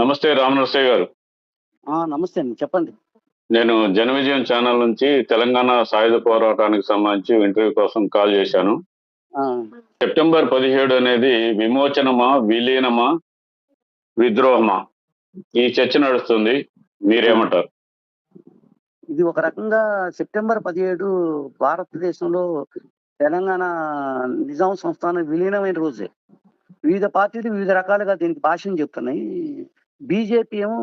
నమస్తే రామనరసయ్య గారు. నమస్తే అండి. చెప్పండి. నేను జనవిజయం ఛానల్ నుంచి తెలంగాణ సాయుధ పోరాటానికి సంబంధించి ఇంటర్వ్యూ కోసం కాల్ చేశాను. ఆ! సెప్టెంబర్ 17 అనేది విమోచనమా? విలీనమా? విద్రోహమా? ఈ చర్చ నడుస్తుంది. మీరేమంటారు? ఇది ఒక రకంగా సెప్టెంబర్ 17 భారతదేశంలో తెలంగాణ నిజాం సంస్థానం విలీనమైన రోజే. వివిధ పార్టీలు వివిధ రకాలుగా దీనికి భాష్యం చెప్తున్నాయి. బీజేపీ ఏమో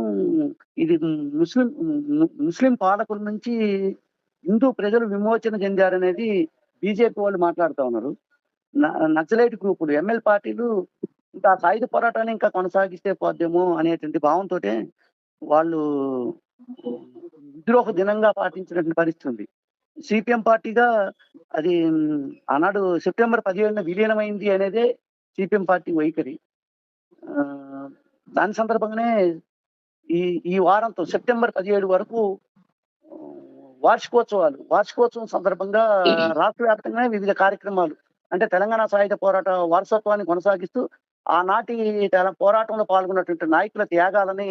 ఇది ముస్లిం పాలకుల నుంచి హిందూ ప్రజలు విమోచన చెందారనేది బీజేపీ వాళ్ళు మాట్లాడుతా ఉన్నారు. నక్సలైట్ గ్రూపులు, ఎంఎల్ పార్టీలు ఇంకా సాయుధ పోరాటాన్ని ఇంకా కొనసాగిస్తే పోద్దేమో అనేటువంటి భావంతోటే వాళ్ళు విద్రోహ దినంగా పాటించినటువంటి పరిస్థితి ఉంది. సిపిఎం పార్టీగా అది ఆనాడు సెప్టెంబర్ 17న విలీనమైంది అనేదే సిపిఎం పార్టీ వైఖరి. దాని సందర్భంగానే ఈ వారంతో సెప్టెంబర్ 17 వరకు వార్షికోత్సవం సందర్భంగా రాష్ట్ర వ్యాప్తంగా వివిధ కార్యక్రమాలు, అంటే తెలంగాణ సాయుధ పోరాట వారసత్వాన్ని కొనసాగిస్తూ ఆనాటి పోరాటంలో పాల్గొన్నటువంటి నాయకుల త్యాగాలని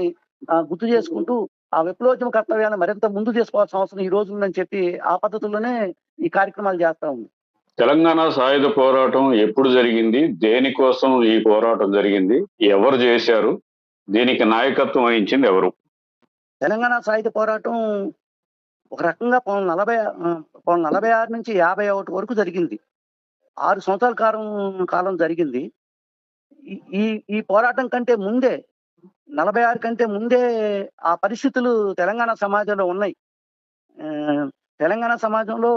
గుర్తు చేసుకుంటూ ఆ విప్లవోద్యమ కర్తవ్యాన్ని మరింత ముందు తీసుకోవాల్సిన అవసరం ఈ రోజు ఉందని చెప్పి ఆ పద్ధతుల్లోనే ఈ కార్యక్రమాలు చేస్తా ఉంది. తెలంగాణ సాయుధ పోరాటం ఎప్పుడు జరిగింది? దేనికోసం ఈ పోరాటం జరిగింది? ఎవరు చేశారు? దీనికి నాయకత్వం వహించింది ఎవరు? తెలంగాణ సాయుధ పోరాటం ఒక రకంగా 1946 నుంచి 51 వరకు జరిగింది. 6 సంవత్సరాల కాలం జరిగింది. ఈ పోరాటం కంటే ముందే 46 కంటే ముందే ఆ పరిస్థితులు తెలంగాణ సమాజంలో ఉన్నాయి. తెలంగాణ సమాజంలో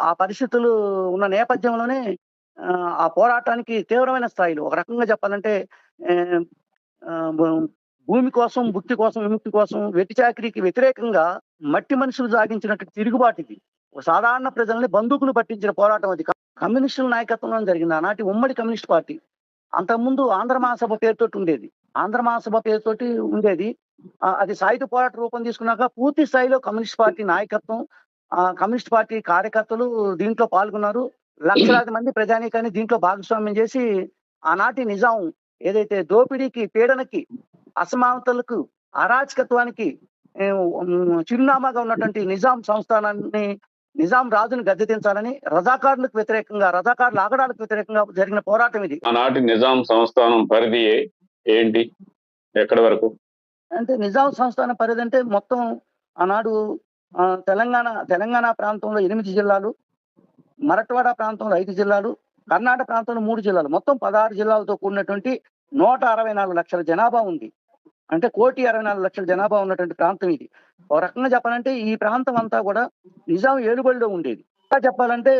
ఆ పరిస్థితులు ఉన్న నేపథ్యంలోనే ఆ పోరాటానికి తీవ్రమైన స్థాయిలో, ఒక రకంగా చెప్పాలంటే భూమి కోసం, భుక్తి కోసం, విముక్తి కోసం, వెట్టి చాకిరీకి వ్యతిరేకంగా మట్టి మనుషులు సాగించినట్టు తిరుగుబాటు ఇది. సాధారణ ప్రజల్ని బందూకులు పట్టించిన పోరాటం అది. కమ్యూనిస్టుల నాయకత్వంలో జరిగింది ఆనాటి ఉమ్మడి కమ్యూనిస్ట్ పార్టీ. అంతకుముందు ఆంధ్ర మహాసభ పేరుతోటి ఉండేది. ఆంధ్ర మహాసభ పేరుతోటి ఉండేది. అది సాయుధ పోరాట రూపం తీసుకున్నాక పూర్తి స్థాయిలో కమ్యూనిస్ట్ పార్టీ నాయకత్వం, కమ్యూనిస్ట్ పార్టీ కార్యకర్తలు దీంట్లో పాల్గొన్నారు. లక్షలాది మంది ప్రజానీకాన్ని దీంట్లో భాగస్వామ్యం చేసి ఆనాటి నిజాం ఏదైతే దోపిడీకి, పీడనకి, అసమానతలకు, అరాచకత్వానికి చిరునామాగా ఉన్నటువంటి నిజాం సంస్థానాన్ని, నిజాం రాజును గద్దెదించాలని రజాకారులకు వ్యతిరేకంగా, రజాకారుల ఆగడాలకు వ్యతిరేకంగా జరిగిన పోరాటం ఇది. ఆనాటి నిజాం సంస్థానం పరిధి ఏంటి? ఎక్కడి వరకు? అంటే నిజాం సంస్థానం పరిధి అంటే మొత్తం ఆనాడు తెలంగాణ ప్రాంతంలో 8 జిల్లాలు, మరఠ్వాడ ప్రాంతంలో 5 జిల్లాలు, కర్ణాటక ప్రాంతంలో 3 జిల్లాలు, మొత్తం 16 జిల్లాలతో కూడినటువంటి 164 లక్షల జనాభా ఉంది. అంటే 1,64,00,000 జనాభా ఉన్నటువంటి ప్రాంతం ఇది. ఒక రకంగా చెప్పాలంటే ఈ ప్రాంతం అంతా కూడా నిజాం ఏలుబడిలో ఉండేది. ఇంకా చెప్పాలంటే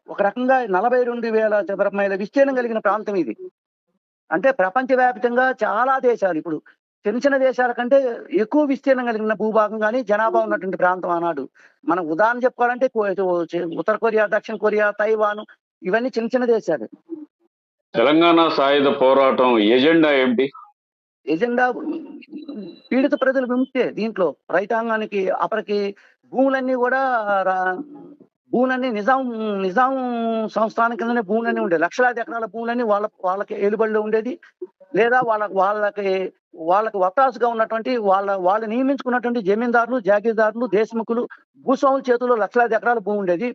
ఒక రకంగా 42,000 చదరపు మైళ్ళ విస్తీర్ణం కలిగిన ప్రాంతం ఇది. అంటే ప్రపంచవ్యాప్తంగా చాలా దేశాలు, ఇప్పుడు చిన్న దేశాల కంటే ఎక్కువ విస్తీర్ణం కలిగిన భూభాగం కానీ జనాభా ఉన్నటువంటి ప్రాంతం ఆనాడు. మనం ఉదాహరణ చెప్పుకోవాలంటే ఉత్తర కొరియా, దక్షిణ కొరియా, తైవాన్, ఇవన్నీ చిన్న దేశాలు. తెలంగాణ సాయుధ పోరాటం ఎజెండా ఏమిటి? ఎజెండా పీడిత ప్రజల విముక్తే. దీంట్లో రైతాంగానికి, అప్పటికి భూములన్నీ నిజాం సంస్థానం కిందనే భూములన్నీ ఉండేది. లక్షలాది ఎకరాల భూములన్నీ వాళ్ళకి ఏలుబడిలో ఉండేది. లేదా వాళ్ళకి వత్తాసుగా ఉన్నటువంటి వాళ్ళు నియమించుకున్నటువంటి జమీందారులు, జాగీర్దారులు, దేశముఖులు, భూస్వాముల చేతుల్లో లక్షలాది ఎకరాల భూమి ఉండేది.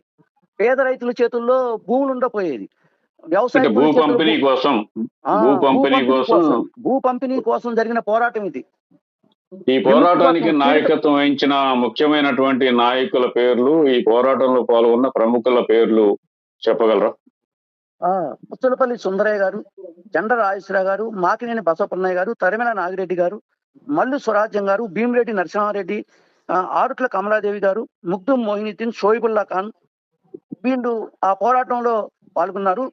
పేద రైతుల చేతుల్లో భూములు ఉండపోయేది. వ్యవసాయ భూ పంపిణీ కోసం జరిగిన పోరాటం ఇది. ఈ పోరాటానికి నాయకత్వం వహించిన ముఖ్యమైనటువంటి నాయకుల పేర్లు, ఈ పోరాటంలో పాల్గొన్న ప్రముఖుల పేర్లు చెప్పగలరా? పుచ్చలపల్లి సుందరయ్య గారు, జండ రాజేశ్వరరావు గారు, మాకినేని బసవపున్నయ్య గారు, తరిమెల నాగిరెడ్డి గారు, మల్లు స్వరాజ్యం గారు, భీమిరెడ్డి నరసింహారెడ్డి, ఆరుట్ల కమలాదేవి గారు, ముగ్దుం మొయినుద్దీన్, షోయిబుల్లా ఖాన్, వీళ్ళు ఆ పోరాటంలో పాల్గొన్నారు.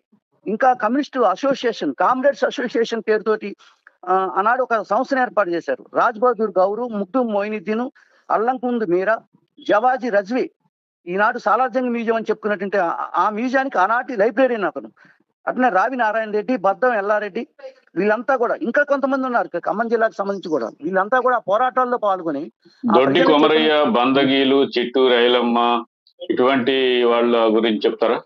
ఇంకా కమ్యూనిస్టు అసోసియేషన్, కామ్రేడ్స్ అసోసియేషన్ పేరుతోటి ఆనాడు ఒక సంస్థను ఏర్పాటు చేశారు. రాజ్ బహదూర్ గౌరు, ముగ్దుం మొయినుద్దీన్, అల్లంకుంద్ మీరా, జవాజీ రజ్వీ, ఈనాడు సాలార్జంగ్ మ్యూజియం అని చెప్పుకున్నటువంటి ఆ మ్యూజియానికి ఆనాటి లైబ్రరీని అతను. అట్లనే రావి నారాయణ రెడ్డి, బద్దం ఎల్లారెడ్డి, వీళ్ళంతా కూడా, ఇంకా కొంతమంది ఉన్నారు ఖమ్మం జిల్లాకు సంబంధించి కూడా, వీళ్ళంతా కూడా పోరాటాల్లో పాల్గొని దొడ్డి కొమరయ్య, బందగీలు, చిట్టూరు ఐలమ్మ, ఇటువంటి వాళ్ళ గురించి చెప్తారా?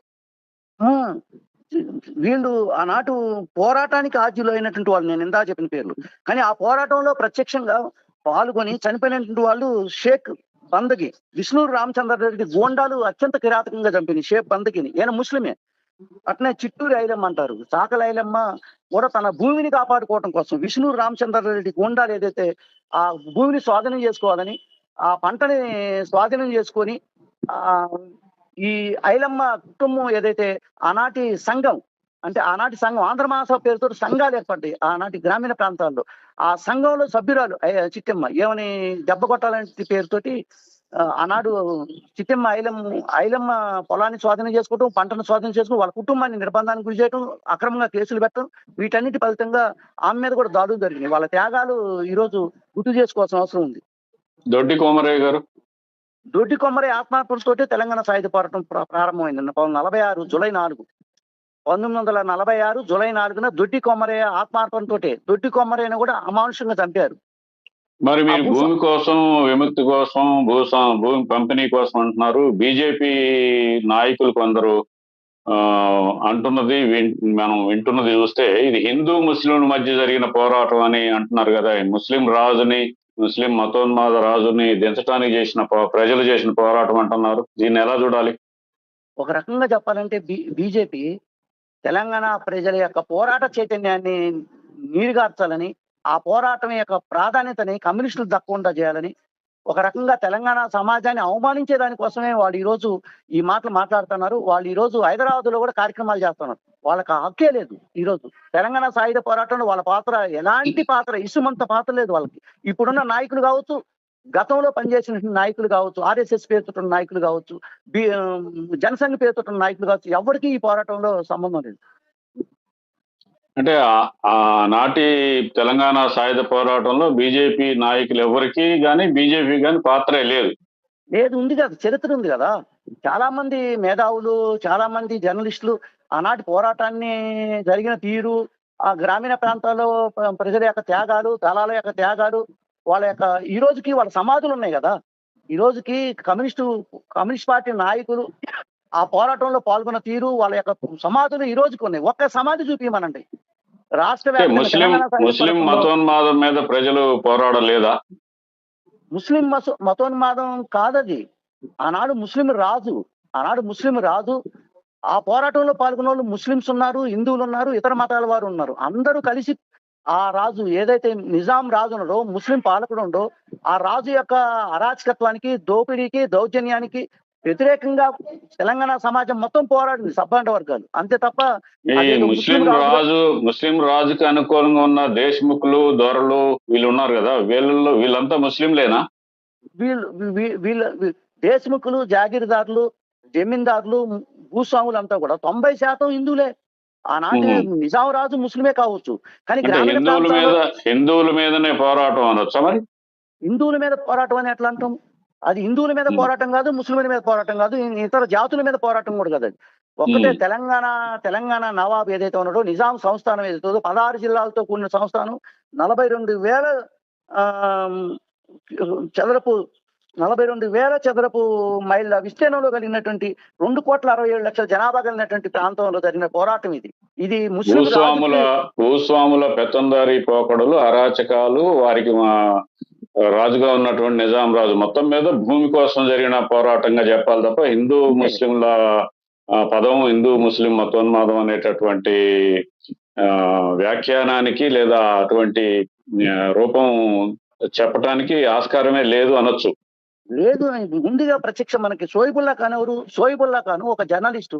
వీళ్ళు ఆనాటు పోరాటానికి ఆద్యులు అయినటువంటి వాళ్ళు నేను ఇందా చెప్పిన పేర్లు. కానీ ఆ పోరాటంలో ప్రత్యక్షంగా పాల్గొని చనిపోయినటువంటి వాళ్ళు షేక్ బందగి, విష్ణూరు రామచంద్రారెడ్డి గోండాలు అత్యంత కిరాతకంగా చంపింది షేక్ బందగిని. ఈయన ముస్లిమే. అట్నే చిట్టూరి ఐలమ్మ అంటారు. చాకలి ఐలమ్మ కూడా తన భూమిని కాపాడుకోవటం కోసం విష్ణూరు రామచంద్రారెడ్డి గోండాలు ఏదైతే ఆ భూమిని స్వాధీనం చేసుకోవాలని, ఆ పంటని స్వాధీనం చేసుకొని ఆ ఈ ఐలమ్మ కుటుంబం ఏదైతే ఆనాటి సంఘం, అంటే ఆనాటి సంఘం ఆంధ్ర మహాసభ పేరుతో సంఘాలు ఏర్పడ్డాయి ఆనాటి గ్రామీణ ప్రాంతాల్లో. ఆ సంఘంలో సభ్యురాలు చిట్టమ్మ ఏమని దెబ్బ కొట్టాలనే పేరుతోటి ఆనాడు చిట్టమ్మ ఐలమ్మ పొలాన్ని స్వాధీనం చేసుకోవటం, పంటను స్వాధీనం చేసుకోవడం, వాళ్ళ కుటుంబాన్ని నిర్బంధానికి గురి చేయడం, అక్రమంగా కేసులు పెట్టడం, వీటన్నిటి ఫలితంగా ఆమె మీద కూడా దాడులు జరిగినాయి. వాళ్ళ త్యాగాలు ఈ రోజు గుర్తు చేసుకోవాల్సిన అవసరం ఉంది. దొడ్డి కోమరయ్య గారు, దొడ్డి కొమ్మరయ్య ఆత్మార్పణతోటే తెలంగాణ సాయుధ పోరాటం ప్రారంభమైంది. 1946 జూలై 4 1946 జూలై 4న దొడ్డి కొమ్మరయ్య ఆత్మార్పణతోటే. దొడ్డి కొమ్మరయ్యను కూడా అమానుషంగా చంపారు. మరి మీరు భూమి కోసం, విముక్తి కోసం, భూమి పంపిణీ కోసం అంటున్నారు. బీజేపీ నాయకులు కొందరు అంటున్నది మనం వింటున్నది చూస్తే ఇది హిందూ ముస్లింల మధ్య జరిగిన పోరాటం అని అంటున్నారు కదా. ముస్లిం రాజుని, ముస్లిం మతోన్మాద రాజుని దించడానికి చేసిన ప్రజలు చేసిన పోరాటం అంటున్నారు. దీన్ని ఎలా చూడాలి? ఒక రకంగా చెప్పాలంటే బీజేపీ తెలంగాణ ప్రజల యొక్క పోరాట చైతన్యాన్ని నీరుగార్చాలని, ఆ పోరాటం యొక్క ప్రాధాన్యతని కమ్యూనిస్టులు దక్కకుండా చేయాలని, ఒక రకంగా తెలంగాణ సమాజాన్ని అవమానించే దానికోసమే వాళ్ళు ఈ రోజు ఈ మాటలు మాట్లాడుతున్నారు. వాళ్ళు ఈ రోజు హైదరాబాద్ లో కూడా కార్యక్రమాలు చేస్తున్నారు. వాళ్ళకి హక్కే లేదు. ఈ రోజు తెలంగాణ సాయుధ పోరాటంలో వాళ్ళ పాత్ర ఎలాంటి పాత్ర, ఇసుమంత పాత్ర లేదు వాళ్ళకి. ఇప్పుడున్న నాయకులు కావచ్చు, గతంలో పనిచేసిన నాయకులు కావచ్చు, ఆర్ఎస్ఎస్ పేరుతో నాయకులు కావచ్చు, జనసంఘ పేరుతో నాయకులు కావచ్చు, ఎవరికి ఈ పోరాటంలో సంబంధం లేదు. అంటే నాటి తెలంగాణ సాయుధ పోరాటంలో బీజేపీ నాయకులు ఎవరికి కానీ, బీజేపీ కానీ పాత్రే లేదు. ఉంది కదా, చరిత్ర ఉంది కదా. చాలా మంది మేధావులు, చాలా మంది జర్నలిస్టులు ఆనాటి పోరాటాన్ని జరిగిన తీరు, ఆ గ్రామీణ ప్రాంతాల్లో ప్రజల యొక్క త్యాగాలు, దళాల యొక్క త్యాగాలు, వాళ్ళ యొక్క ఈ రోజుకి వాళ్ళ సమాధులు ఉన్నాయి కదా. ఈ రోజుకి కమ్యూనిస్ట్ పార్టీ నాయకులు ఆ పోరాటంలో పాల్గొన్న తీరు, వాళ్ళ యొక్క సమాధులు ఈ రోజుకి ఉన్నాయి. ఒక్క సమాధి చూపించమనండి. రాష్ట్ర ముస్లిం మతోన్మాదం మీద ప్రజలు పోరాడలేదా? ముస్లిం మతోన్మాదం కాదది. ఆనాడు ముస్లిం రాజు ఆ పోరాటంలో పాల్గొన్న వాళ్ళు ముస్లింస్ ఉన్నారు, హిందువులు ఉన్నారు, ఇతర మతాల వారు ఉన్నారు. అందరూ కలిసి ఆ రాజు ఏదైతే నిజాం రాజు ఉన్నాడో, ముస్లిం పాలకుడు ఉండో, ఆ రాజు యొక్క అరాచకత్వానికి, దోపిడీకి, దౌర్జన్యానికి వ్యతిరేకంగా తెలంగాణ సమాజం మొత్తం పోరాడింది, సబ్బండ వర్గాలు. అంతే తప్ప ముస్లిం రాజుకి అనుకూలంగా ఉన్న దేశముఖులు, దొరలు వీళ్ళు ఉన్నారు కదా, వీళ్ళంతా ముస్లింలేనా? వీళ్ళ దేశముఖులు, జాగీర్దారులు, జమీందారులు, భూస్వాములు అంతా కూడా 90% హిందువులే. ఆనాటి నిజాం రాజు ముస్లిమే కావచ్చు, కానీ హిందువుల మీదనే పోరాటం అనొచ్చా? మరి హిందువుల మీద పోరాటం అని ఎట్లా అంటాం? అది హిందువుల మీద పోరాటం కాదు, ముస్లింల మీద పోరాటం కాదు, ఇతర జాతుల మీద పోరాటం కూడా కాదు. అది ఒక్కటే తెలంగాణ నవాబ్ ఏదైతే ఉన్నాడో, నిజాం సంస్థానం ఏదైతే 16 జిల్లాలతో కూడిన సంస్థానం, 42,000 చదరపు మైళ్ళ విస్తీర్ణంలో కలిగినటువంటి 2,67,00,000 జనాభా కలిగినటువంటి ప్రాంతంలో జరిగిన పోరాటం ఇది. ఇది భూస్వాముల పెత్తందారీ పోకడలు, అరాచకాలు, వారికి రాజుగా ఉన్నటువంటి నిజాం రాజు మొత్తం మీద భూమి కోసం జరిగిన పోరాటంగా చెప్పాలి తప్ప హిందూ ముస్లింల పదం, హిందూ ముస్లిం మతోన్మాదం అనేటటువంటి వ్యాఖ్యానానికి లేదా అటువంటి రూపం చెప్పటానికి ఆస్కారమే లేదు అనొచ్చు. లేదు, ముందుగా ప్రత్యక్ష మనకి షోయిబుల్లా ఖాన్ ఒక జర్నలిస్టు,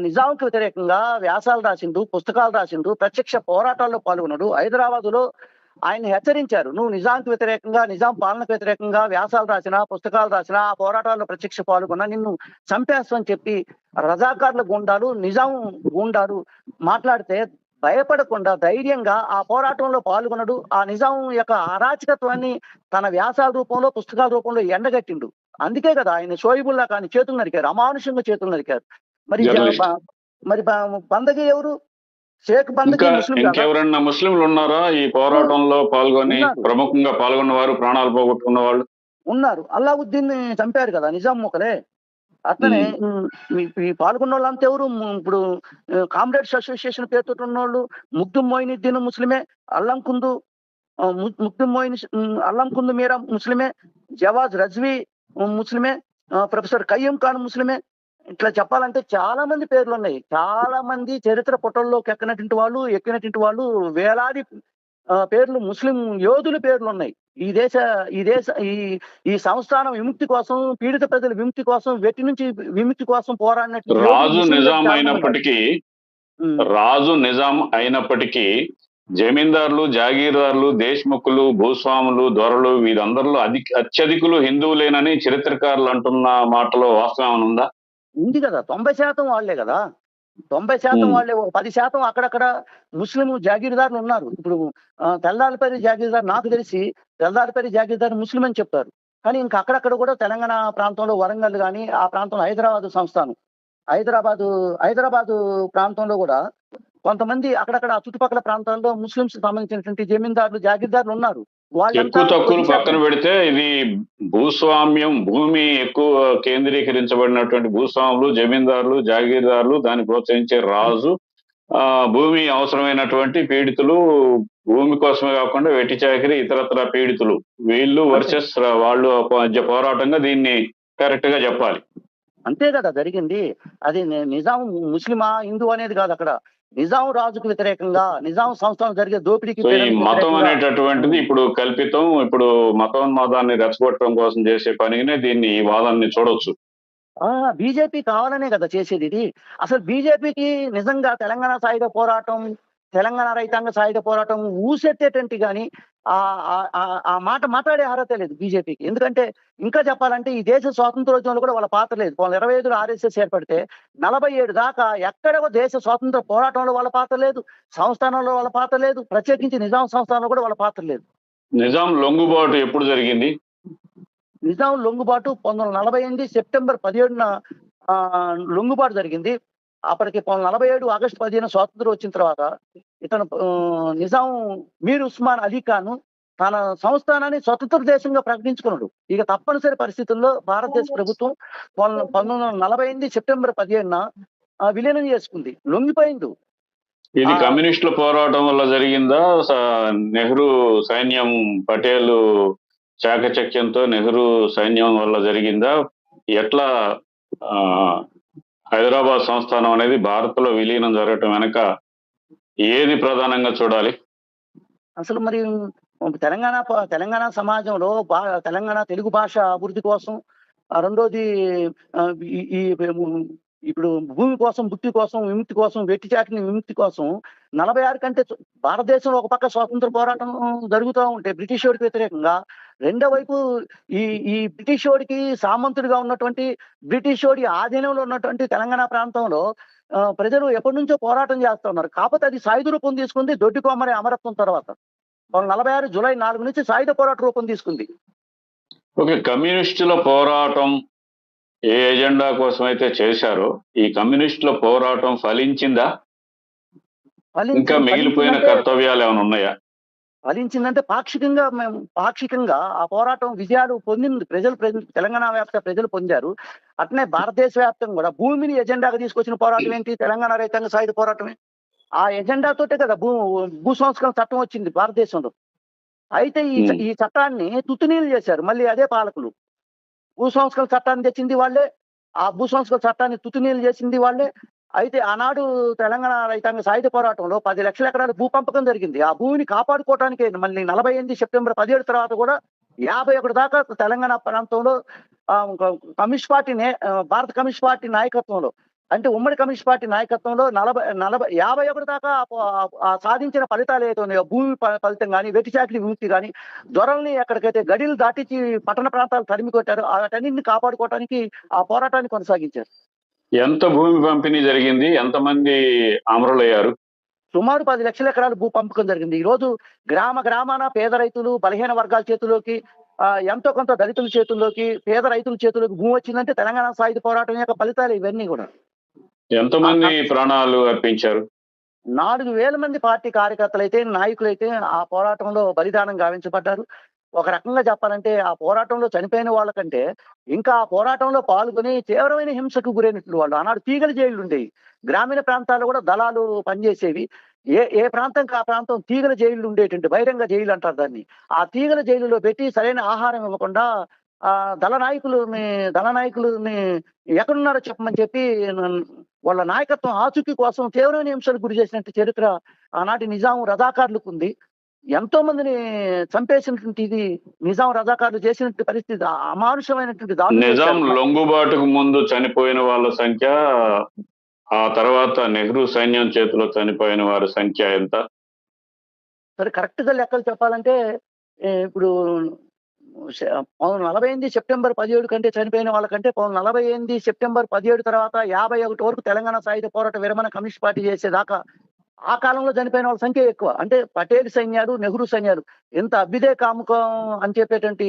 నిజాంకి వ్యతిరేకంగా వ్యాసాలు రాసిండు, పుస్తకాలు రాసిండు, ప్రత్యక్ష పోరాటాల్లో పాల్గొన్నాడు. హైదరాబాదులో ఆయన హెచ్చరించారు, నువ్వు నిజాంకి వ్యతిరేకంగా, నిజాం పాలనకు వ్యతిరేకంగా వ్యాసాలు రాసినా, పుస్తకాలు రాసినా, ఆ పోరాటాల్లో ప్రత్యక్ష పాల్గొన్నా నిన్ను చంపేస్తామని చెప్పి రజాకార్ల గుండాలు, నిజాం గుండాలు మాట్లాడితే భయపడకుండా ధైర్యంగా ఆ పోరాటంలో పాల్గొనడు. ఆ నిజాం యొక్క అరాచకత్వాన్ని తన వ్యాసాల రూపంలో, పుస్తకాల రూపంలో ఎండగట్టిండు. అందుకే కదా ఆయన షోయిబుల్లా ఖాన్ చేతులు నరికారు, అమానుషంగా చేతులు నరికారు. మరి బందగి ఎవరు? షేక్ బందగి ఇంకెవరన్నా ముస్లింలు ఉన్నారా ఈ పోరాటంలో పాల్గొని, ప్రముఖంగా పాల్గొన్న వారు, ప్రాణాలు పోగొట్టుకున్న వాళ్ళు ఉన్నారు? అల్లావుద్దీన్ చంపారు కదా నిజాం ముఖలే. అట్లనే ఈ పాల్గొన్న వాళ్ళంతా ఎవరు ఇప్పుడు కామ్రేడ్స్ అసోసియేషన్ పేరుతో ఉన్నోళ్ళు ముగ్ధుం మొయినుద్దీన్ ముస్లిమే, అల్లం కుందు అల్లం కుందు మీరా ముస్లిమే, జవాజ్ రజ్వీ ముస్లిమే, ప్రొఫెసర్ కయ్యూం ఖాన్ ముస్లిమే. ఇట్లా చెప్పాలంటే చాలా మంది పేర్లు ఉన్నాయి. చాలా మంది చరిత్ర పుటల్లోకి ఎక్కినటువంటి వాళ్ళు వేలాది పేర్లు ముస్లిం యోధుల పేర్లు ఉన్నాయి. ఈ దేశ ఈ దేశ ఈ ఈ సంస్థానం విముక్తి కోసం, పీడిత ప్రజల విముక్తి కోసం, వెట్టి నుంచి విముక్తి కోసం పోరాడినటువంటి రాజు నిజాం చాలా మంది ఉన్నారు. అయినప్పటికీ ఉమ్. రాజు నిజాం అయినప్పటికీ జమీందారులు, జాగీర్దారులు, దేశ్ముఖులు, భూస్వాములు, దొరలు వీరందరిలో అత్యధికులు హిందువులేనని చరిత్రకారులు అంటున్న మాటలో వాస్తవం ఉందా? ఉంది కదా, 90% వాళ్ళే కదా. 90% వాళ్ళే. 10% అక్కడక్కడ ముస్లిం జాగీర్దారులు ఉన్నారు. ఇప్పుడు తెల్లారిపల్లి జాగీర్దారు, నాకు తెలిసి తెల్లారిపల్లి జాగీర్దారు ముస్లిం అని చెప్తారు. కానీ ఇంకా అక్కడక్కడ కూడా తెలంగాణ ప్రాంతంలో వరంగల్ కానీ ఆ ప్రాంతంలో హైదరాబాద్ సంస్థానం, హైదరాబాదు ప్రాంతంలో కూడా కొంతమంది అక్కడక్కడ ఆ చుట్టుపక్కల ప్రాంతాల్లో ముస్లింస్ సంబంధించినటువంటి జమీందారులు, జాగీర్దారులు ఉన్నారు. ఎక్కువ తక్కువలు పక్కన పెడితే ఇది భూస్వామ్యం, భూమి ఎక్కువ కేంద్రీకరించబడినటువంటి భూస్వాములు, జమీందారులు, జాగీర్దారులు, దాన్ని ప్రోత్సహించే రాజు, భూమి అవసరమైనటువంటి పీడితులు, భూమి కోసమే కాకుండా వెట్టి చాకిరి ఇతరత్ర పీడితులు, వీళ్ళు వర్సెస్ వాళ్ళు మధ్య పోరాటంగా దీన్ని కరెక్ట్ గా చెప్పాలి. అంతే కదా జరిగింది. అది నిజాం ముస్లిమా హిందూ అనేది కాదు. అక్కడ నిజాం రాజుకు వ్యతిరేకంగా, నిజాం సంస్థలు జరిగే దోపిడీకి ఈ మతం అనేటటువంటిది ఇప్పుడు కల్పితం. ఇప్పుడు మతోన్మాదాన్ని రెచ్చగొట్టడం కోసం చేసే పనిగానే దీన్ని, ఈ వాదాన్ని చూడొచ్చు. బీజేపీ కావాలనే కదా చేసేది ఇది. అసలు బీజేపీకి నిజంగా తెలంగాణ సాయుధ పోరాటం, తెలంగాణ రైతాంగ సాయుధ పోరాటం ఊసెత్తేటంటి కానీ ఆ మాట మాట్లాడే అర్హత లేదు బీజేపీకి. ఎందుకంటే ఇంకా చెప్పాలంటే ఈ దేశ స్వాతంత్రోద్యమంలో కూడా వాళ్ళ పాత్ర లేదు. 25లో ఆర్ఎస్ఎస్ ఏర్పడితే 47 దాకా ఎక్కడ దేశ స్వాతంత్ర పోరాటంలో వాళ్ళ పాత్ర లేదు, సంస్థానంలో వాళ్ళ పాత్ర లేదు, ప్రత్యేకించి నిజాం సంస్థానంలో కూడా వాళ్ళ పాత్ర లేదు. నిజాం లొంగుబాటు ఎప్పుడు జరిగింది? నిజాం లొంగుబాటు 1948 సెప్టెంబర్ 17న లొంగుబాటు జరిగింది. అప్పటికి 1947 ఆగస్టు 15 స్వాతంత్రం వచ్చిన తర్వాత ఇతను నిజాం మీర్ ఉస్మాన్ అలీ ఖాన్ తన సంస్థానాన్ని స్వతంత్ర దేశంగా ప్రకటించుకున్నాడు. ఇక తప్పనిసరి పరిస్థితుల్లో భారతదేశ ప్రభుత్వం 1948 సెప్టెంబర్ 15న విలీనం చేసుకుంది, లొంగిపోయింది. ఇది కమ్యూనిస్టుల పోరాటం వల్ల జరిగిందా? నెహ్రూ సైన్యం, పటేల్ చాకచక్యంతో నెహ్రూ సైన్యం వల్ల జరిగిందా? ఎట్లా హైదరాబాద్ సంస్థానం అనేది భారత్ లో విలీనం జరగటం వెనక ఏది ప్రధానంగా చూడాలి? అసలు మరి తెలంగాణ సమాజంలో తెలంగాణ తెలుగు భాష అభివృద్ధి కోసం, రెండోది ఇప్పుడు భూమి కోసం, భుక్తి కోసం, విముక్తి కోసం, వెట్టి చాకిరి విముక్తి కోసం 46 కంటే భారతదేశంలో ఒక పక్క స్వాతంత్ర పోరాటం జరుగుతూ ఉంటే బ్రిటిష్ వాడికి వ్యతిరేకంగా, రెండో వైపు ఈ బ్రిటిష్ వాడికి సామంతుడిగా ఉన్నటువంటి, బ్రిటిష్ వాడి ఆధీనంలో ఉన్నటువంటి తెలంగాణ ప్రాంతంలో ప్రజలు ఎప్పటి నుంచో పోరాటం చేస్తూ ఉన్నారు. కాకపోతే అది సాయుధ రూపం తీసుకుంది దొడ్డి కొమ్మరి అమరత్వం తర్వాత. 1946 జూలై 4 నుంచి సాయుధ పోరాట రూపం తీసుకుంది. ఓకే, కమ్యూనిస్టుల పోరాటం ఏ ఎజెండా కోసం అయితే చేశారో ఈ కమ్యూనిస్టుల పోరాటం ఫలించిందా? ఇంకా మిగిలిపోయిన కర్తవ్యాలు ఏమైనా ఉన్నాయా? ఫలించిందంటే పాక్షికంగా ఆ పోరాటం విజయాలు పొందింది. ప్రజలు తెలంగాణ వ్యాప్త ప్రజలు పొందారు. అట్నే భారతదేశ వ్యాప్తంగా కూడా భూమిని ఎజెండాగా తీసుకొచ్చిన పోరాటం ఏంటి? తెలంగాణ రైతాంగ సాయుధ పోరాటమే. ఆ ఎజెండాతోటే కదా భూ సంస్కరణ చట్టం వచ్చింది భారతదేశంలో. అయితే ఈ చట్టాన్ని తుతునీలు చేశారు మళ్ళీ అదే పాలకులు. భూ సంస్కరణ చట్టాన్ని తెచ్చింది వాళ్ళే, ఆ భూ సంస్కరణ చట్టాన్ని తుతునీలు చేసింది వాళ్ళే. అయితే ఆనాడు తెలంగాణ రైతాంగ సాయుధ పోరాటంలో 10 లక్షల ఎకరాల భూ పంపకం జరిగింది. ఆ భూమిని కాపాడుకోవడానికి మళ్ళీ 48 సెప్టెంబర్ 17 తర్వాత కూడా 51 దాకా తెలంగాణ ప్రాంతంలో కమ్యూనిస్ట్ పార్టీ భారత కమ్యూనిస్ట్ పార్టీ నాయకత్వంలో, అంటే ఉమ్మడి కమ్యూనిస్ట్ పార్టీ నాయకత్వంలో 51 దాకా సాధించిన ఫలితాలు ఏదో ఉన్నాయో, భూమి ఫలితం కానీ, వెట్టి చాకిరి విముక్తి కానీ, దొరల్ని ఎక్కడికైతే గడిలు దాటించి పట్టణ ప్రాంతాలు తరిమి కొట్టారు, వాటన్నింటిని కాపాడుకోవడానికి ఆ పోరాటాన్ని కొనసాగించారు. ఎంత భూమి పంపిణీ జరిగింది? ఎంతమంది అమరులయ్యారు? సుమారు 10 లక్షల ఎకరాలు భూ పంపకం జరిగింది. ఈ రోజు గ్రామాన పేద రైతులు, బలహీన వర్గాల చేతుల్లోకి, ఎంతో కొంత దళితుల చేతుల్లోకి, పేద రైతుల చేతుల్లోకి భూమి వచ్చిందంటే తెలంగాణ సాయుధ పోరాటం యొక్క ఫలితాలు ఇవన్నీ కూడా. ఎంతమంది ప్రాణాలు అర్పించారు? 4,000 మంది పార్టీ కార్యకర్తలు అయితే, నాయకులైతే ఆ పోరాటంలో బలిదానం గావించబడ్డారు. ఒక రకంగా చెప్పాలంటే ఆ పోరాటంలో చనిపోయిన వాళ్ళకంటే ఇంకా ఆ పోరాటంలో పాల్గొని తీవ్రమైన హింసకు గురైనట్లు వాళ్ళు. ఆనాడు తీగల జైళ్లు ఉండేవి. గ్రామీణ ప్రాంతాల్లో కూడా దళాలు పనిచేసేవి. ఏ ఏ ప్రాంతంకి ఆ ప్రాంతం తీగల జైళ్లు ఉండేటువంటి బహిరంగ జైలు అంటారు దాన్ని. ఆ తీగల జైలులో పెట్టి సరైన ఆహారం ఇవ్వకుండా దళ నాయకులని ఎక్కడున్నారో చెప్పమని చెప్పి నన్ వాళ్ళ నాయకత్వం ఆచూకీ కోసం తీవ్రమైన హింసలకు గురి చేసినట్టు చరిత్ర ఆనాటి నిజాం రజాకార్లకు ఉంది. ఎంతో మందిని చంపేసినటువంటి ఇది నిజాం రజాకార్లు చేసినటువంటి పరిస్థితి అమానుషమైనటువంటి దాడులు నిజాం చేశారు. లొంగుబాటుకు ముందు చనిపోయిన వాళ్ళ సంఖ్య, ఆ తర్వాత నెహ్రూ సైన్యం చేతిలో చనిపోయిన వారి సంఖ్య ఎంత? సరే కరెక్ట్ గా లెక్కలు చెప్పాలంటే ఇప్పుడు 48 సెప్టెంబర్ 17 కంటే చనిపోయిన వాళ్ళకంటే 48 సెప్టెంబర్ 17 తర్వాత 51 వరకు తెలంగాణ సాయుధ పోరాట విరమణ కమ్యూనిస్ట్ పార్టీ చేసేదాకా ఆ కాలంలో చనిపోయిన వాళ్ళ సంఖ్య ఎక్కువ. అంటే పటేల్ సైన్యాలు, నెహ్రూ సైన్యాలు ఎంత అభ్యుదయ కాముకం అని చెప్పేటువంటి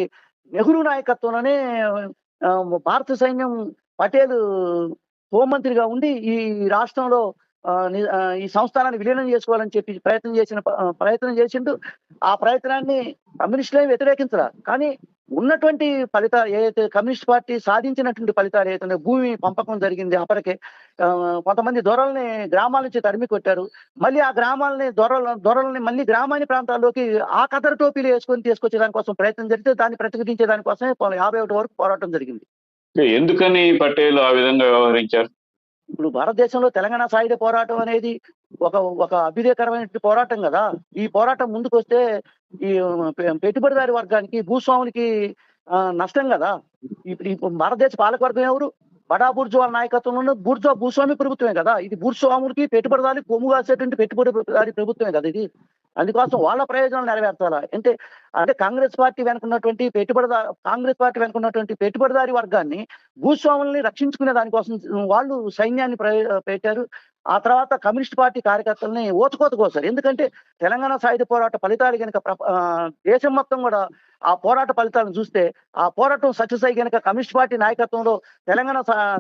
నెహ్రూ నాయకత్వంలోనే భారత సైన్యం పటేల్ హోంమంత్రిగా ఉండి ఈ రాష్ట్రంలో ఈ సంస్థానాన్ని విలీనం చేసుకోవాలని చెప్పి ప్రయత్నం చేసిండు. ఆ ప్రయత్నాన్ని కమ్యూనిస్టులే వ్యతిరేకించరా. కానీ ఉన్నటువంటి ఫలితాలు ఏదైతే కమ్యూనిస్ట్ పార్టీ సాధించినటువంటి ఫలితాలు ఏదైతే భూమి పంపకం జరిగింది అప్పటికే. కొంతమంది దొరల్ని గ్రామాల నుంచి తరిమి కొట్టారు. మళ్ళీ ఆ గ్రామాలని దొరల్ని మళ్ళీ గ్రామాని ప్రాంతాల్లోకి ఆ కదర టోపీలు వేసుకొని తీసుకొచ్చే దానికోసం ప్రయత్నం జరిగితే దాన్ని ప్రతిఘటించే దానికోసమే 51 వరకు పోరాటం జరిగింది. ఎందుకని పటేల్ ఆ విధంగా వ్యవహరించారు? ఇప్పుడు భారతదేశంలో తెలంగాణ సాయుధ పోరాటం అనేది ఒక ఒక అభ్యుదయకరమైనటువంటి పోరాటం కదా. ఈ పోరాటం ముందుకొస్తే ఈ పెట్టుబడిదారి వర్గానికి, భూస్వాములకి నష్టం కదా. ఇప్పుడు భారతదేశ పాలకవర్గం ఎవరు? బడా బూర్జువా నాయకత్వంలో భూస్వామి ప్రభుత్వమే కదా. ఇది భూస్వాములకి పెట్టుబడిదారులకి కొమ్ము కాసేటువంటి పెట్టుబడిదారి ప్రభుత్వమే కదా ఇది. అందుకోసం వాళ్ళ ప్రయోజనాలు నెరవేర్చాలా అంటే కాంగ్రెస్ పార్టీ వెనుకున్నటువంటి పెట్టుబడిదారి వర్గాన్ని, భూస్వాముల్ని రక్షించుకునే దానికోసం వాళ్ళు సైన్యాన్ని పెట్టారు. ఆ తర్వాత కమ్యూనిస్ట్ పార్టీ కార్యకర్తల్ని ఓచుకోత కోసారు. ఎందుకంటే తెలంగాణ సాయుధ పోరాట ఫలితాలు కనుక దేశం మొత్తం కూడా ఆ పోరాట ఫలితాలను చూస్తే ఆ పోరాటం సక్సెస్ అయ్యి కనుక కమ్యూనిస్ట్ పార్టీ నాయకత్వంలో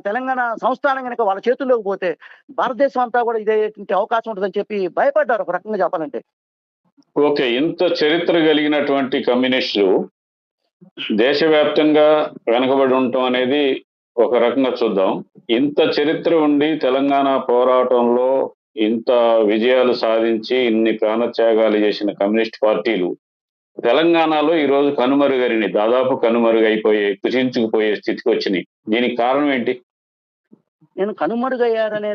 తెలంగాణ సంస్థానం కనుక వాళ్ళ చేతుల్లోకి పోతే భారతదేశం అంతా కూడా ఇదేటువంటి అవకాశం ఉంటుందని చెప్పి భయపడ్డారు ఒక రకంగా చెప్పాలంటే. ఓకే, ఇంత చరిత్ర కలిగినటువంటి కమ్యూనిస్టులు దేశవ్యాప్తంగా వెనకబడి ఉండటం అనేది ఒక రకంగా చూద్దాం. ఇంత చరిత్ర ఉండి తెలంగాణ పోరాటంలో ఇంత విజయాలు సాధించి ఇన్ని ప్రాణత్యాగాలు చేసిన కమ్యూనిస్ట్ పార్టీలు తెలంగాణలో ఈ రోజు దాదాపు కనుమరుగైపోయే, కుచించుకుపోయే స్థితికి వచ్చినాయి. దీనికి కారణం ఏంటి? నేను కనుమరుగయ్యారనే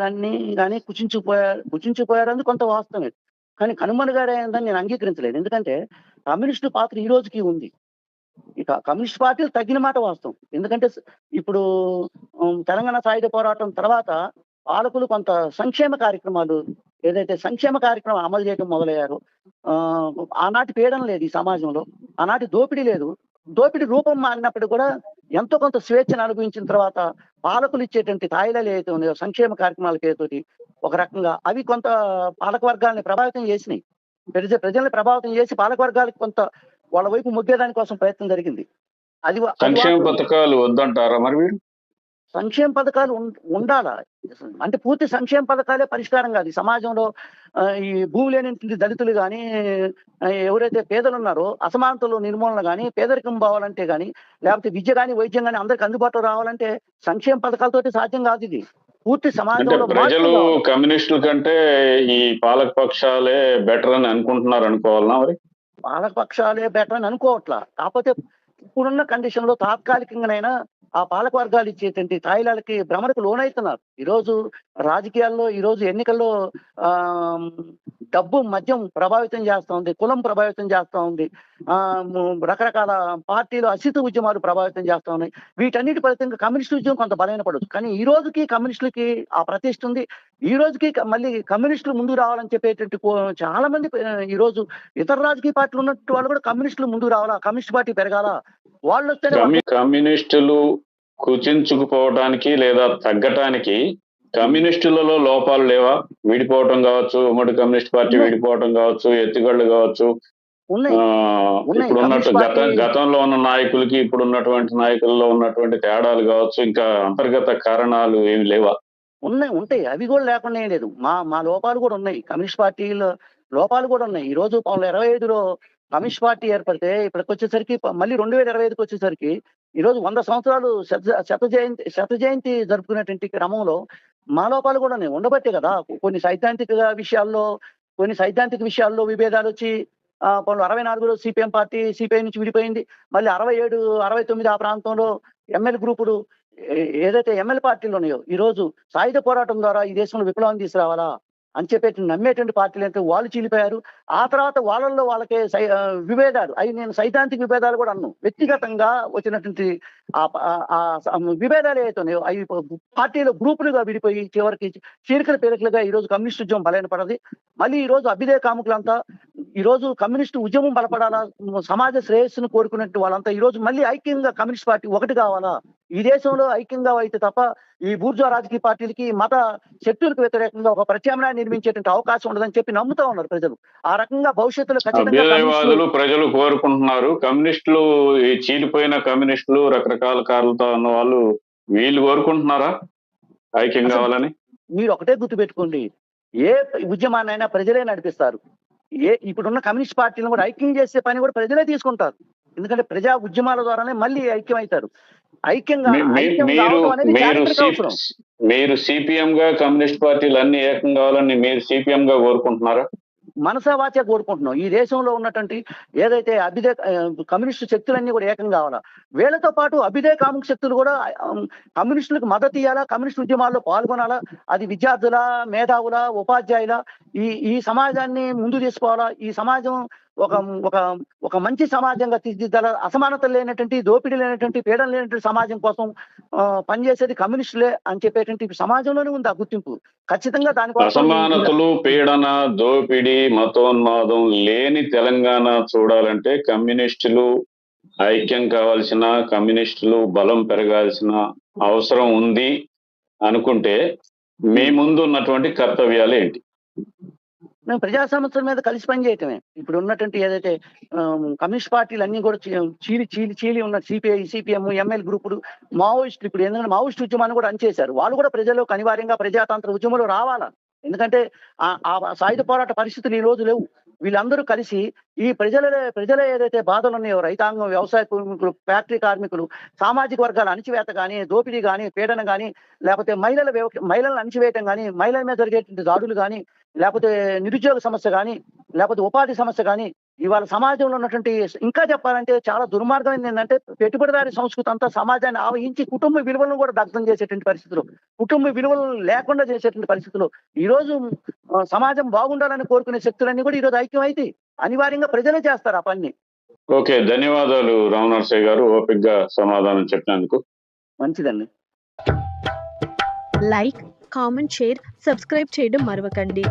దాన్ని కానీ కుచించిపోయారని కొంత వాస్తవమే. కానీ కనుమరుగయ్యారని నేను అంగీకరించలేదు. ఎందుకంటే కమ్యూనిస్టు పాత్ర ఈ రోజుకి ఉంది. ఇక కమ్యూనిస్ట్ పార్టీలు తగ్గిన మాట వాస్తవం. ఎందుకంటే ఇప్పుడు తెలంగాణ సాయుధ పోరాటం తర్వాత పాలకులు కొంత సంక్షేమ కార్యక్రమాలు అమలు చేయడం మొదలయ్యారు. ఆనాటి పీడన లేదు ఈ సమాజంలో, ఆనాటి దోపిడీ లేదు. దోపిడీ రూపం మారినప్పటికీ కూడా ఎంతో కొంత స్వేచ్ఛను అనుభవించిన తర్వాత పాలకులు ఇచ్చేటువంటి తాయిలాలు ఏదైతే ఉన్నాయో సంక్షేమ కార్యక్రమాల పేరుతోటి ఒక రకంగా అవి కొంత పాలక వర్గాలని ప్రభావితం చేసినాయి. ప్రజల్ని ప్రభావితం చేసి పాలక వర్గాలకు కొంత వాళ్ళ వైపు మొగ్గేదాని కోసం ప్రయత్నం జరిగింది. సంక్షేమ పథకాలు వద్దంటారా మరి మీరు? సంక్షేమ పథకాలు ఉండాలా. అంటే పూర్తి సంక్షేమ పథకాలే పరిష్కారం కాదు. ఈ సమాజంలో ఈ భూమి లేని దళితులు కానీ, ఎవరైతే పేదలు ఉన్నారో అసమానతలు నిర్మూలన కానీ, పేదరికం పోవాలంటే కానీ, లేకపోతే విద్య కానీ, వైద్యం కానీ అందరికి అందుబాటులో రావాలంటే సంక్షేమ పథకాలతోటి సాధ్యం కాదు. ఇది పూర్తి సమాజంలో ప్రజలు కమ్యూనిస్టుల కంటే ఈ పాలక పక్షాలే బెటర్ అని అనుకోవాలన్నా? మరి పాలక పక్షాలే బెటర్ అని అనుకోవట్లా. కాకపోతే ఇప్పుడున్న కండిషన్ లో తాత్కాలికంగానైనా ఆ పాలక వర్గాలు ఇచ్చేటువంటి తాయిలాలకి భ్రమలకు లోనవుతున్నారు. ఈరోజు రాజకీయాల్లో, ఈరోజు ఎన్నికల్లో డబ్బు, మద్యం ప్రభావితం చేస్తా ఉంది, కులం ప్రభావితం చేస్తా ఉంది, రకరకాల పార్టీలు అసిత ఉద్యమాలు ప్రభావితం చేస్తా ఉన్నాయి. వీటన్నిటి ఫలితంగా కమ్యూనిస్టు ఉద్యమం కొంత బలహీనపడదు. కానీ ఈ రోజుకి కమ్యూనిస్టులకి ఆ ప్రతిష్ట ఉంది. ఈ రోజుకి మళ్ళీ కమ్యూనిస్టులు ముందుకు రావాలని చెప్పేటువంటి చాలా మంది ఈ రోజు ఇతర రాజకీయ పార్టీలు ఉన్నట్టు వాళ్ళు కూడా కమ్యూనిస్టులు ముందుకు రావాలా, కమ్యూనిస్ట్ పార్టీ పెరగాల, వాళ్ళు వస్తేనే. కమ్యూనిస్టులు కుచించుకుపోవడానికి లేదా తగ్గటానికి కమ్యూనిస్టులలో లోపాలు లేవా? విడిపోవటం కావచ్చు, ఉమ్మడి కమ్యూనిస్ట్ పార్టీ విడిపోవటం కావచ్చు, ఎత్తుగళ్ళు కావచ్చు, ఇప్పుడున్నట్టు గతంలో ఉన్న నాయకులకి ఇప్పుడున్నటువంటి నాయకుల్లో ఉన్నటువంటి తేడాలు కావచ్చు, ఇంకా అంతర్గత కారణాలు ఏమి లేవా? ఉంటాయి. అవి కూడా లేకుండా లేదు. మా లోపాలు కూడా ఉన్నాయి. కమ్యూనిస్ట్ పార్టీలో లోపాలు కూడా ఉన్నాయి. ఈ రోజు 2025లో కమ్యూనిస్ట్ పార్టీ ఏర్పడితే ఇప్పటికొచ్చేసరికి మళ్ళీ 2025కి వచ్చేసరికి ఈరోజు 100 సంవత్సరాలు శత జయంతి జరుపుకునేటువంటి క్రమంలో మా లోపాలు కూడా ఉండబట్టే కదా కొన్ని సైద్ధాంతిక విషయాల్లో విభేదాలు వచ్చి 64లో సిపిఎం పార్టీ సిపిఐ నుంచి విడిపోయింది. మళ్ళీ 67, 69 ఆ ప్రాంతంలో ఎమ్మెల్యే గ్రూపులు ఏదైతే ఎమ్మెల్యే పార్టీలు ఉన్నాయో ఈరోజు సాయుధ పోరాటం ద్వారా ఈ దేశంలో విప్లవం తీసుకురావాలా అని చెప్పేసి నమ్మేటువంటి పార్టీలు అంటే వాళ్ళు చీలిపోయారు. ఆ తర్వాత వాళ్ళల్లో వాళ్ళకే విభేదాలు అవి నేను సైద్ధాంతిక విభేదాలు కూడా అన్నాను. వ్యక్తిగతంగా వచ్చినటువంటి విభేదాలు ఏవైతే ఉన్నాయో అవి పార్టీలో గ్రూపులుగా విడిపోయి చివరికి చీలికల పేరికలుగా ఈరోజు కమ్యూనిస్ట్ ఉద్యమం బలైనపడది. మళ్ళీ ఈ రోజు అభ్యుదయ కాముకులంతా ఈ రోజు కమ్యూనిస్టు ఉద్యమం బలపడాలా, సమాజ శ్రేయస్సును కోరుకున్నట్టు వాళ్ళంతా ఈ రోజు మళ్ళీ ఐక్యంగా కమ్యూనిస్ట్ పార్టీ ఒకటి కావాలా, ఈ దేశంలో ఐక్యంగా అయితే తప్ప ఈ బూర్జువా రాజకీయ పార్టీలకి మత శక్తులకు వ్యతిరేకంగా ఒక ప్రత్యామ్నాయం నిర్మించేటువంటి అవకాశం ఉండదని చెప్పి నమ్ముతా ఉన్నారు ప్రజలు. ఆ రకంగా భవిష్యత్తులో అభ్యుదయవాదులు ప్రజలు కోరుకుంటున్నారు. కమ్యూనిస్టులు ఈ చీలిపోయిన కమ్యూనిస్టులు రకరకాల కారణాలతో ఉన్న వాళ్ళు వీళ్ళు కోరుకుంటున్నారా ఐక్యం కావాలని? మీరు ఒకటే గుర్తుపెట్టుకోండి, ఏ ఉద్యమాన్నైనా ప్రజలే నడిపిస్తారు. ఇప్పుడున్న కమ్యూనిస్ట్ పార్టీలను కూడా ఐక్యం చేసే పని కూడా ప్రజలే తీసుకుంటారు. ఎందుకంటే ప్రజా ఉద్యమాల ద్వారానే మళ్ళీ ఐక్యం అవుతారు. మీరు సిపిఎం గా కమ్యూనిస్ట్ పార్టీలు అన్ని ఏకం కావాలని మీరు సిపిఎం గా కోరుకుంటున్నారా? మనసావాచే కోరుకుంటున్నాం. ఈ దేశంలో ఉన్నటువంటి ఏదైతే అభ్యుదయ కమ్యూనిస్టు శక్తులన్నీ కూడా ఏకం కావాలా. వీళ్ళతో పాటు అభ్యుదయ కాముక శక్తులు కూడా కమ్యూనిస్టులకు మద్దతు ఇవ్వాలా, కమ్యూనిస్ట్ ఉద్యమాల్లో పాల్గొనాలా. అది విద్యార్థుల, మేధావుల, ఉపాధ్యాయుల ఈ సమాజాన్ని ముందు తీసుకోవాలా. ఈ సమాజం ఒక మంచి సమాజంగా తీర్చిదిద్దాలా. అసమానతలు లేనటువంటి, దోపిడీ లేనటువంటి, పీడన లేనటువంటి సమాజం కోసం పనిచేసేది కమ్యూనిస్టులే అని చెప్పేటువంటి సమాజంలోనే ఉంది ఆ గుర్తింపు. ఖచ్చితంగా దానికోసం అసమానతలు, పీడన, దోపిడీ, మతోన్మాదం లేని తెలంగాణ చూడాలంటే కమ్యూనిస్టులు ఐక్యం కావాల్సిన, కమ్యూనిస్టులు బలం పెరగాల్సిన అవసరం ఉంది అనుకుంటే మీ ముందు ఉన్నటువంటి కర్తవ్యాలు ఏంటి? మేము ప్రజా సమస్యల మీద కలిసి పనిచేయటమే. ఇప్పుడు ఉన్నటువంటి ఏదైతే కమ్యూనిస్ట్ పార్టీలు అన్ని కూడా చీలి ఉన్న సిపిఐ, సిపిఎం, ఎంఎల్ గ్రూపులు, మావోయిస్టులు ఇప్పుడు ఏంటంటే మావోయిస్టు ఉద్యమాన్ని కూడా అణచేశారు. వాళ్ళు కూడా ప్రజలకు అనివార్యంగా ప్రజాతంత్ర ఉద్యమంలో రావాలా. ఎందుకంటే ఆ సాయుధ పోరాట పరిస్థితులు ఈ రోజు లేవు. వీళ్ళందరూ కలిసి ఈ ప్రజల ఏదైతే బాధలు ఉన్నాయో, రైతాంగం, వ్యవసాయ కార్మికులు, ఫ్యాక్టరీ కార్మికులు, సామాజిక వర్గాల అణచివేత కానీ, దోపిడీ కానీ, పీడన కానీ, లేకపోతే మహిళలను అణచివేయటం కానీ, మహిళల మీద జరిగేటువంటి దాడులు కానీ, లేకపోతే నిరుద్యోగ సమస్య కానీ, లేకపోతే ఉపాధి సమస్య కానీ, ఇవాళ సమాజంలో ఉన్నటువంటి ఇంకా చెప్పాలంటే చాలా దుర్మార్గమైంది ఏంటంటే పెట్టుబడిదారి సంస్కృతి అంతా సమాజాన్ని ఆవహించి కుటుంబ విలువలను కూడా దగ్ధం చేసేటువంటి పరిస్థితులు, కుటుంబ విలువలను లేకుండా చేసేటువంటి పరిస్థితులు. ఈ రోజు సమాజం బాగుండాలని కోరుకునే శక్తులన్నీ కూడా ఈరోజు ఐక్యం అయితే అనివార్యంగా ప్రజలే చేస్తారు ఆ పని. ఓకే, ధన్యవాదాలు రామనరసయ్య గారు ఓపికగా సమాధానం చెప్పినందుకు. మంచిదండి. లైక్, కామెంట్, షేర్, సబ్స్క్రైబ్ చేయడం మరవకండి.